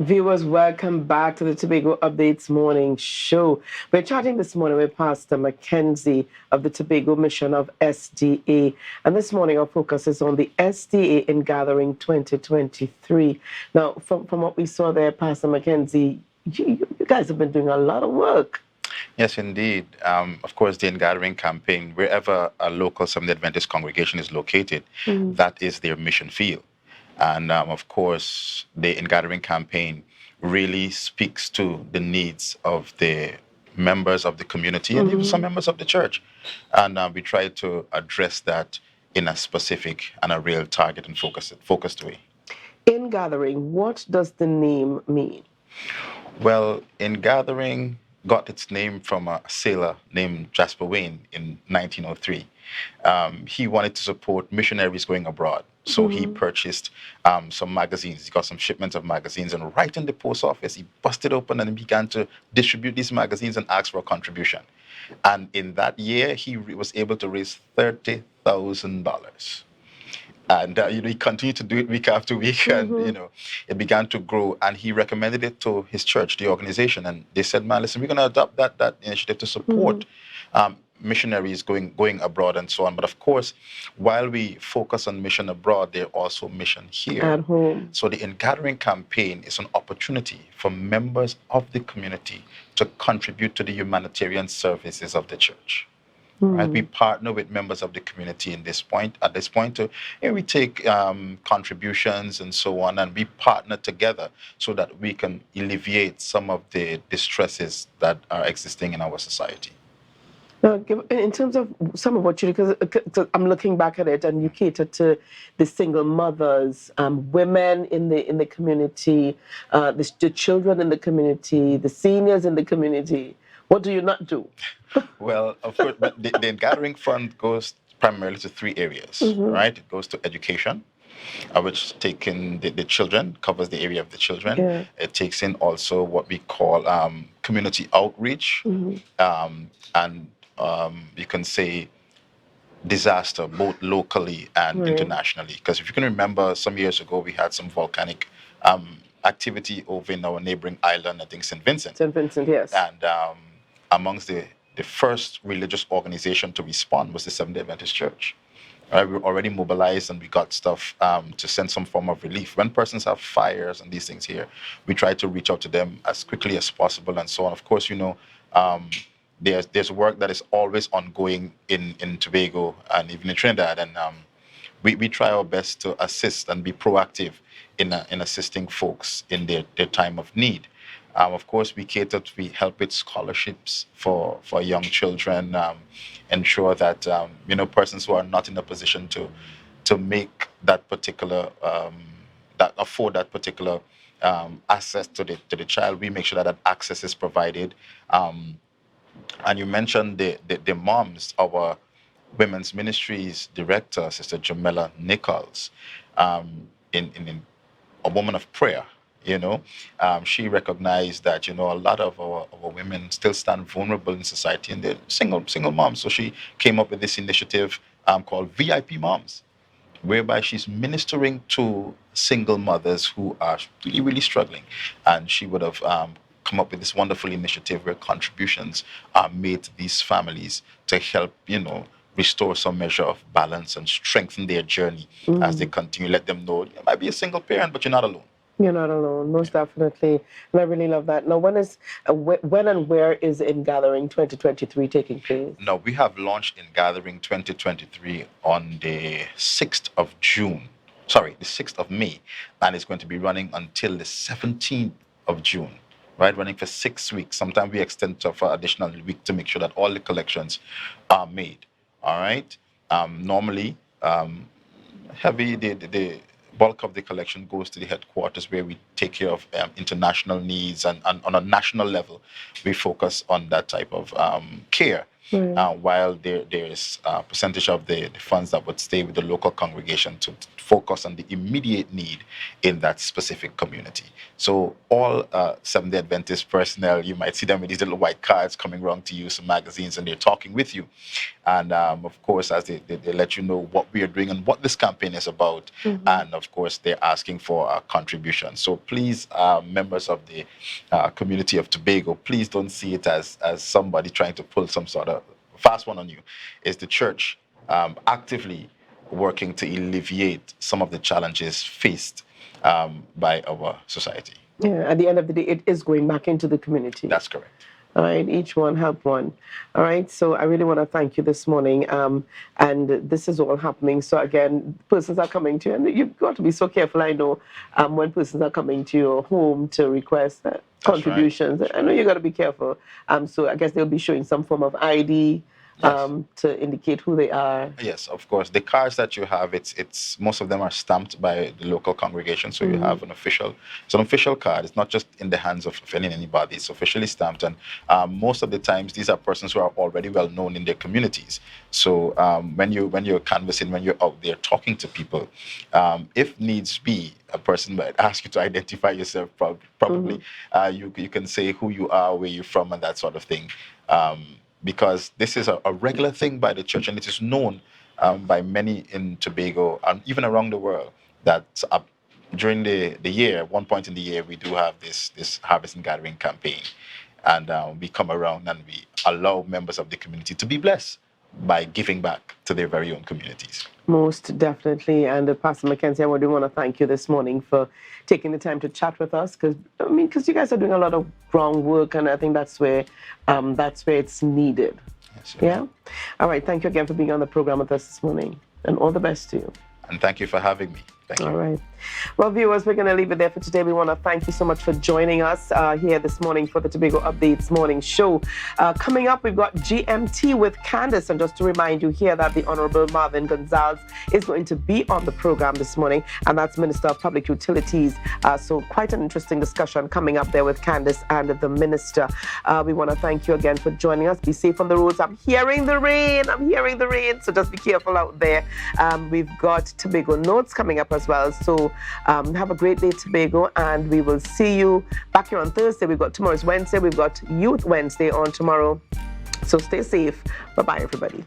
Viewers, welcome back to the Tobago Updates Morning Show. We're chatting this morning with Pastor Mackenzie of the Tobago Mission of SDA. And this morning, our focus is on the SDA Ingathering 2023. Now, from what we saw there, Pastor Mackenzie, you guys have been doing a lot of work. Yes, indeed. Of course, the Ingathering campaign, wherever a local Seventh-day Adventist congregation is located, that is their mission field. And of course, the Ingathering campaign really speaks to the needs of the members of the community and even some members of the church. And we try to address that in a specific and a real target and focused way. Ingathering, what does the name mean? Well, Ingathering got its name from a sailor named Jasper Wayne in 1903. He wanted to support missionaries going abroad. So he purchased some magazines. He got some shipments of magazines, and right in the post office, he busted open and began to distribute these magazines and ask for a contribution. And in that year, he was able to raise $30,000. And he continued to do it week after week, and it began to grow. And he recommended it to his church, the organization, and they said, "Man, listen, we're going to adopt that initiative to support missionaries going abroad and so on." But of course, while we focus on mission abroad, there's also mission here at home. So the Ingathering campaign is an opportunity for members of the community to contribute to the humanitarian services of the church. Right, we partner with members of the community at this point to we take contributions and so on, and we partner together so that we can alleviate some of the distresses that are existing in our society. Now, in terms of some of what you do, because I'm looking back at it, and you cater to the single mothers, women in the community, the children in the community, the seniors in the community. What do you not do? Well, of course, but the Ingathering Fund goes primarily to three areas, right? It goes to education, which takes in the children, covers the area of the children. Yeah. It takes in also what we call community outreach, and you can say disaster, both locally and internationally. Because if you can remember, some years ago, we had some volcanic activity over in our neighboring island, I think St. Vincent. St. Vincent, yes. And amongst the first religious organization to respond was the Seventh-day Adventist Church. We were already mobilized, and we got stuff to send some form of relief. When persons have fires and these things here, we try to reach out to them as quickly as possible and so on. Of course, there's work that is always ongoing in Tobago and even in Trinidad, and we try our best to assist and be proactive in assisting folks in their time of need. Of course, we help with scholarships for young children, ensure that persons who are not in a position to make that particular afford that particular access to the child, we make sure that access is provided. And you mentioned the moms, our women's ministries director, Sister Jamela Nichols, in a woman of prayer. She recognized that a lot of our women still stand vulnerable in society, and they're single moms. So she came up with this initiative called VIP Moms, whereby she's ministering to single mothers who are really, really struggling. And she would have come up with this wonderful initiative where contributions are made to these families to help, restore some measure of balance and strengthen their journey as they continue. Let them know you might be a single parent, but you're not alone. You're not alone, most definitely. And I really love that. Now, when and where is Ingathering 2023 taking place? Now, we have launched Ingathering 2023 on the 6th of June. Sorry, the 6th of May. And it's going to be running until the 17th of June. Right, running for 6 weeks. Sometimes we extend to for additional week to make sure that all the collections are made. All right. Normally, the bulk of the collection goes to the headquarters, where we take care of international needs, and on a national level, we focus on that type of care. while there is a percentage of the funds that would stay with the local congregation to focus on the immediate need in that specific community. So all Seventh-day Adventist personnel, you might see them with these little white cards coming around to you, some magazines, and they're talking with you. And of course, as they let you know what we are doing and what this campaign is about. And of course, they're asking for a contribution. So please, members of the community of Tobago, please don't see it as somebody trying to pull some sort of fast one on you. It's the church actively working to alleviate some of the challenges faced by our society. Yeah, at the end of the day, it is going back into the community. That's correct. All right, each one help one. All right, so I really want to thank you this morning. And this is all happening. So again, persons are coming to you, and you've got to be so careful. I know when persons are coming to your home to request contributions. Right. I know you got to be careful. So I guess they'll be showing some form of ID. Yes. To indicate who they are. Yes, of course. The cards that you have, it's most of them are stamped by the local congregation. So you have it's an official card. It's not just in the hands of anybody. It's officially stamped, and most of the times these are persons who are already well known in their communities. So when you're canvassing, when you're out there talking to people, if needs be, a person might ask you to identify yourself. Probably you can say who you are, where you're from, and that sort of thing. Because this is a regular thing by the church, and it is known by many in Tobago and even around the world that during the year, at one point in the year, we do have this Harvest and Gathering campaign, and we come around and we allow members of the community to be blessed by giving back to their very own communities. Most definitely. And Pastor Mackenzie, I do want to thank you this morning for taking the time to chat with us, because you guys are doing a lot of groundwork, and I think that's where it's needed. Yes, yeah. All right. Thank you again for being on the program with us this morning, and all the best to you. And thank you for having me. Thank you. All right. Well, viewers, we're going to leave it there for today. We want to thank you so much for joining us here this morning for the Tobago Updates morning show. Coming up, we've got GMT with Kandace. And just to remind you here that the Honorable Marvin Gonzalez is going to be on the program this morning, and that's Minister of Public Utilities. So quite an interesting discussion coming up there with Kandace and the Minister. We want to thank you again for joining us. Be safe on the roads. I'm hearing the rain. So just be careful out there. We've got Tobago Notes coming up as well. So have a great day, Tobago, and we will see you back here on Thursday. Tomorrow's Wednesday. We've got Youth Wednesday on tomorrow. So stay safe. Bye-bye, everybody.